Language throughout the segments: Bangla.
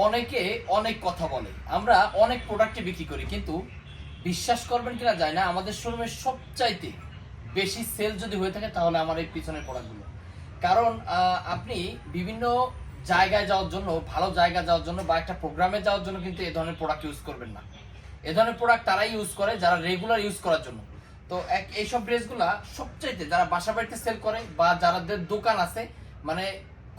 অনেকে অনেক কথা বলে, আমরা অনেক প্রোডাক্টে বিক্রি করি, কিন্তু বিশ্বাস করবেন কিনা যায় না, আমাদের শোরুমের সবচাইতে বেশি সেল যদি হয়ে থাকে তাহলে আমার এই পিছনের প্রোডাক্টগুলো। কারণ আপনি বিভিন্ন জায়গায় যাওয়ার জন্য, ভালো জায়গায় যাওয়ার জন্য বা একটা প্রোগ্রামে যাওয়ার জন্য কিন্তু এ ধরনের প্রোডাক্ট ইউজ করবেন না। এ ধরনের প্রোডাক্ট তারাই ইউজ করে যারা রেগুলার ইউজ করার জন্য। তো এইসব ড্রেসগুলা সবচাইতে যারা বাসা বাড়িতে সেল করে বা যাদের দোকান আছে, মানে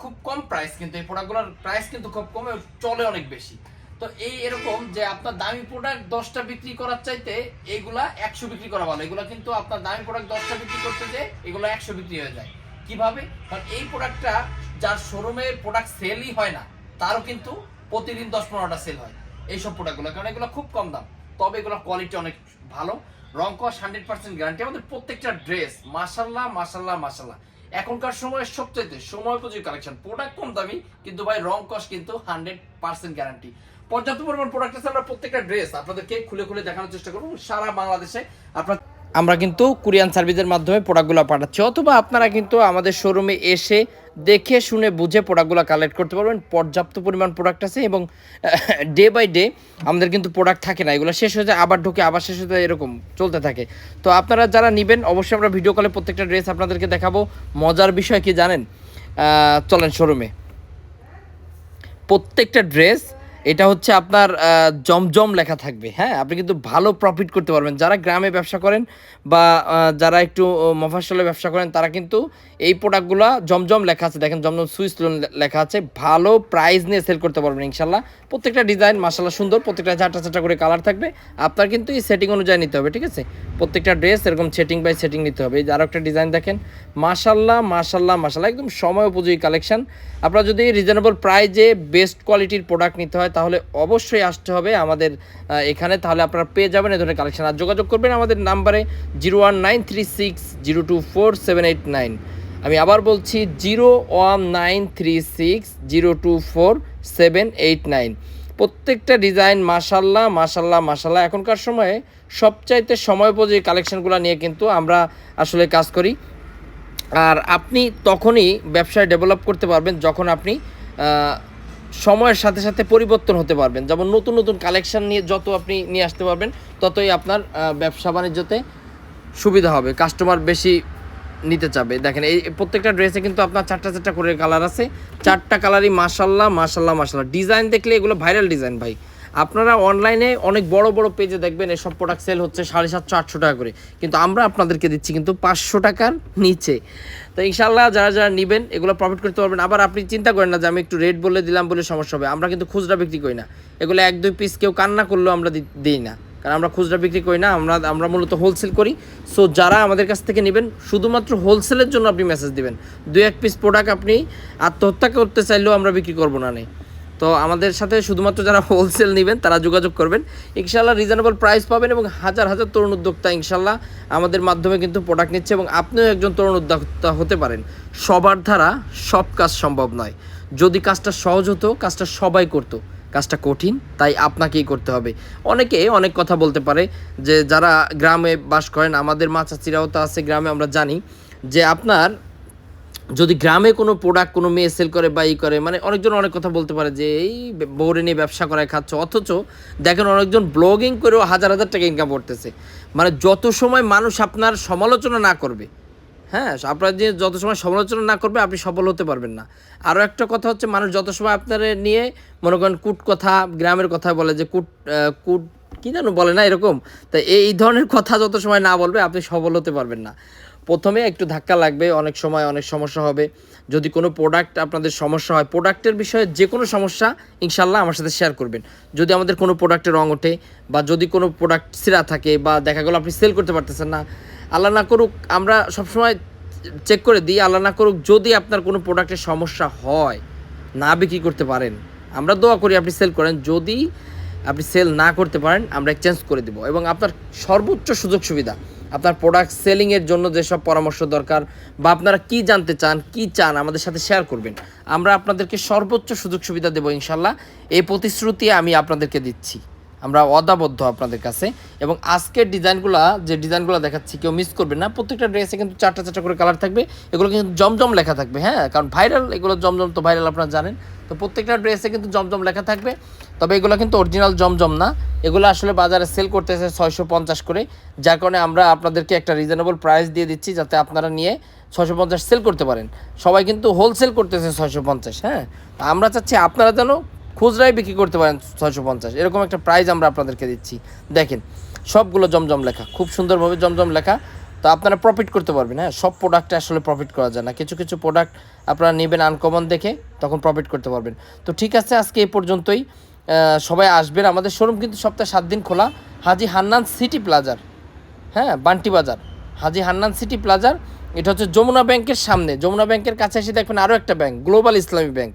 খুব কম প্রাইস, কিন্তু এই প্রোডাক্টগুলোর প্রাইস কিন্তু খুব কমে, চলে অনেক বেশি। তো এরকম যে আপনার দামি প্রোডাক্ট 10টা বিক্রি করার চাইতে এইগুলা 100 বিক্রি করা ভালো। এগুলা কিন্তু আপনার দামি প্রোডাক্ট 10টা বিক্রি করতে যে এগুলো 100 বিক্রি হয়ে যায়। কিভাবে? কারণ এই প্রোডাক্টটা যার শোরুমে প্রোডাক্ট সেলই হয় না, তারও কিন্তু প্রতিদিন 10-15টা সেল হয় এইসব প্রোডাক্টগুলো, কারণ এগুলো খুব কম দাম। তবে এগুলো কোয়ালিটি অনেক ভালো, রং কস 100% গ্যারান্টি। আমাদের প্রত্যেকটা ড্রেস মাশাল্লাহ মাশাল্লাহ মাশাল্লাহ এখনকার সময় সবচেয়ে সময় উপযোগী কালেকশন। প্রোডাক্ট কম দামি, কিন্তু ভাই রং কস কিন্তু 100% গ্যারান্টি। পর্যাপ্ত পরিমাণ প্রোডাক্ট আছে। আমরা প্রত্যেকটা ড্রেস আপনাদেরকে খুলে খুলে দেখানোর চেষ্টা করব। সারা বাংলাদেশে আমরা কিন্তু কুরিয়ান সার্ভিসের মাধ্যমে প্রোডাক্টগুলো পাঠাচ্ছি, অথবা আপনারা কিন্তু আমাদের শোরুমে এসে দেখে শুনে বুঝে প্রোডাক্টগুলো কালেক্ট করতে পারবেন। পর্যাপ্ত পরিমাণ প্রোডাক্ট আছে এবং ডে বাই ডে আমাদের কিন্তু প্রোডাক্ট থাকে না, এগুলো শেষ হয়ে যায়, আবার ঢুকে আবার শেষ হয়ে যায়, এরকম চলতে থাকে। তো আপনারা যারা নেবেন অবশ্যই আমরা ভিডিও কলে প্রত্যেকটা ড্রেস আপনাদেরকে দেখাবো। মজার বিষয় কি জানেন? চলেন শোরুমে। প্রত্যেকটা ড্রেস এটা হচ্ছে আপনার জমজম লেখা থাকবে। হ্যাঁ, আপনি কিন্তু ভালো প্রফিট করতে পারবেন। যারা গ্রামে ব্যবসা করেন বা যারা একটু মফস্বলে ব্যবসা করেন, তারা কিন্তু এই প্রোডাক্টগুলো জমজম লেখা আছে, দেখেন জমজম সুইস লোন লেখা আছে, ভালো প্রাইস নিয়ে সেল করতে পারবেন ইনশাল্লাহ। প্রত্যেকটা ডিজাইন মাশাল্লাহ সুন্দর, প্রত্যেকটা চারটা চারটা করে কালার থাকবে। আপনার কিন্তু এই সেটিং অনুযায়ী নিতে হবে, ঠিক আছে? প্রত্যেকটা ড্রেস এরকম সেটিং বাই সেটিং নিতে হবে। এই যে আরও একটা ডিজাইন দেখেন, মাশাল্লাহ মাশাল্লাহ মাশাল্লাহ, একদম সময় উপযোগী কালেকশন। আপনারা যদি রিজনেবল প্রাইজে বেস্ট কোয়ালিটির প্রোডাক্ট নিতে হয় তাহলে অবশ্যই আসতে হবে আমাদের এখানে, তাহলে আপনারা পেয়ে যাবেন এই ধরনের কালেকশন। আর যোগাযোগ করবেন আমাদের নাম্বারে 01936024789। আমি আবার বলছি 01936024789। প্রত্যেকটা ডিজাইন মাশাল্লাহ মাশাল্লাহ মাশাল্লাহ। এখনকার সময়ে সবচাইতে সময় উপযোগী কালেকশনগুলো নিয়ে কিন্তু আমরা আসলে কাজ করি। আর আপনি তখনই ব্যবসায় ডেভেলপ করতে পারবেন যখন আপনি সময়ের সাথে সাথে পরিবর্তন হতে পারবেন। যেমন নতুন নতুন কালেকশন নিয়ে যত আপনি নিয়ে আসতে পারবেন, ততই আপনার ব্যবসা বাণিজ্যতে সুবিধা হবে, কাস্টমার বেশি নিতে চাবে। দেখেন এই প্রত্যেকটা ড্রেসে কিন্তু আপনার চারটা চারটা করে কালার আছে, চারটা কালারই মাশাল্লাহ মাশাল্লাহ মাশাল্লাহ। ডিজাইন দেখলে এগুলো ভাইরাল ডিজাইন ভাই। আপনারা অনলাইনে অনেক বড় বড় পেজে দেখবেন এসব প্রোডাক্ট সেল হচ্ছে 750-800 টাকা করে, কিন্তু আমরা আপনাদেরকে দিচ্ছি কিন্তু 500 টাকার নিচে। তো ইনশাল্লাহ যারা যারা নেবেন এগুলো প্রফিট করতে পারবেন। আবার আপনি চিন্তা করেন না যে আমি একটু রেট বলে দিলাম বলে সমস্যা হবে। আমরা কিন্তু খুচরা বিক্রি করি না, এগুলো 1-2 পিস কেউ কান্না করলেও আমরা দিই না, কারণ আমরা খুচরা বিক্রি করি না, আমরা মূলত হোলসেল করি। সো যারা আমাদের কাছ থেকে নেবেন শুধুমাত্র হোলসেলের জন্য আপনি মেসেজ দিবেন। 2-1 পিস প্রোডাক্ট আপনি আত্মহত্যা করতে চাইলেও আমরা বিক্রি করবো না। তো আমাদের সাথে শুধুমাত্র যারা হোলসেল নেবেন তারা যোগাযোগ করবেন, ইনশাল্লাহ রিজনেবল প্রাইস পাবেন। এবং হাজার হাজার তরুণ উদ্যোক্তা ইনশাল্লাহ আমাদের মাধ্যমে কিন্তু প্রোডাক্ট নিচ্ছে, এবং আপনিও একজন তরুণ উদ্যোক্তা হতে পারেন। সবার দ্বারা সব কাজ সম্ভব নয়। যদি কাজটা সহজ হতো, কাজটা সবাই করতো, কাজটা কঠিন, তাই আপনাকেই করতে হবে। অনেকে অনেক কথা বলতে পারে যে যারা গ্রামে বাস করেন, আমাদের মা চাচিরাও তো আছে গ্রামে, আমরা জানি যে আপনার যদি গ্রামে কোনো প্রোডাক্ট কোনো মেয়ে সেল করে বা করে, মানে অনেকজন অনেক কথা বলতে পারে যে এই বউরে নিয়ে ব্যবসা করায় খাচ্ছে, অথচ দেখেন অনেকজন ব্লগিং করেও হাজার হাজার টাকা ইনকাম করতেছে। মানে যত সময় মানুষ আপনার সমালোচনা না করবে, হ্যাঁ, আপনার যে যত সময় সমালোচনা না করবে আপনি সফল হতে পারবেন না। আরও একটা কথা হচ্ছে, মানুষ যত সময় আপনার নিয়ে মনে করেন কুট কথা, গ্রামের কথা বলে যে কুট কুট কী যেন বলে না এরকম, তাই এই ধরনের কথা যত সময় না বলবে আপনি সফল হতে পারবেন না। প্রথমে একটু ধাক্কা লাগবে, অনেক সময় অনেক সমস্যা হবে। যদি কোনো প্রোডাক্ট আপনাদের সমস্যা হয়, প্রোডাক্টের বিষয়ে যে কোনো সমস্যা ইনশাল্লাহ আমার সাথে শেয়ার করবেন। যদি আমাদের কোনো প্রোডাক্টের রং ওঠে বা যদি কোনো প্রোডাক্ট ছিঁড়া থাকে বা দেখা গেলো আপনি সেল করতে পারতেছেন না, আল্লাহ না করুক, আমরা সবসময় চেক করে দিই, আল্লাহ না করুক যদি আপনার কোনো প্রোডাক্টের সমস্যা হয়, না বিক্রি করতে পারেন, আমরা দোয়া করি আপনি সেল করেন। যদি আপনি সেল না করতে পারেন আমরা এক্সচেঞ্জ করে দেবো, এবং আপনার সর্বোচ্চ সুযোগ সুবিধা, আপনার প্রোডাক্ট সেলিংয়ের জন্য যেসব পরামর্শ দরকার বা আপনারা কি জানতে চান, কি চান আমাদের সাথে শেয়ার করবেন, আমরা আপনাদেরকে সর্বোচ্চ সুযোগ সুবিধা দেবো ইনশাল্লাহ। এই প্রতিশ্রুতি আমি আপনাদেরকে দিচ্ছি। আমরা অদাবদ্ধ আপনাদের কাছে। এবং আজকের ডিজাইনগুলো যে ডিজাইনগুলো দেখাচ্ছি কেউ মিস করবে না। প্রত্যেকটা ড্রেসে কিন্তু 4টা করে কালার থাকবে, এগুলো কিন্তু জমজম লেখা থাকবে, হ্যাঁ, কারণ ভাইরাল এগুলো, জমজম তো ভাইরাল আপনারা জানেন। তো প্রত্যেকটা ড্রেসে কিন্তু জমজম লেখা থাকবে, তবে এগুলো কিন্তু অরিজিনাল জমজম না, এগুলো আসলে বাজারে সেল করতেছে 650 করে, যার কারণে আমরা আপনাদেরকে একটা রিজনেবল প্রাইস দিয়ে দিচ্ছি যাতে আপনারা নিয়ে 650 সেল করতে পারেন। সবাই কিন্তু হোলসেল করতেছে 650, হ্যাঁ, আমরা চাচ্ছি আপনারা যেন খুচরায় বিক্রি করতে পারেন 650, এরকম একটা প্রাইস আমরা আপনাদেরকে দিচ্ছি। দেখেন সবগুলো জমজম লেখা, খুব সুন্দরভাবে জমজম লেখা, তো আপনারা প্রফিট করতে পারবেন। হ্যাঁ, সব প্রোডাক্টে আসলে প্রফিট করা যায় না, কিছু কিছু প্রোডাক্ট আপনারা নেবেন আনকমন দেখে, তখন প্রফিট করতে পারবেন। তো ঠিক আছে, আজকে এই পর্যন্তই। সবাই আসবেন, আমাদের শোরুম কিন্তু সপ্তাহে 7 দিন খোলা, হাজি হান্নান সিটি প্লাজার, হ্যাঁ, বান্টি বাজার, হাজি হান্নান সিটি প্লাজার। এটা হচ্ছে যমুনা ব্যাংকের সামনে, যমুনা ব্যাংকের কাছে এসে দেখবেন আরও একটা ব্যাংক, গ্লোবাল ইসলামী ব্যাংক।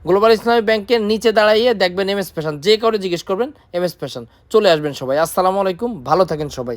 গ্লোবাল ইসলামী ব্যাংকের নিচে দাঁড়াইয়ে দেখবেন এম এস ফ্যাশন, যে কাউরে জিজ্ঞেস করবেন এম এস ফ্যাশন, চলে আসবেন সবাই। আসসালামু আলাইকুম, ভালো থাকেন সবাই।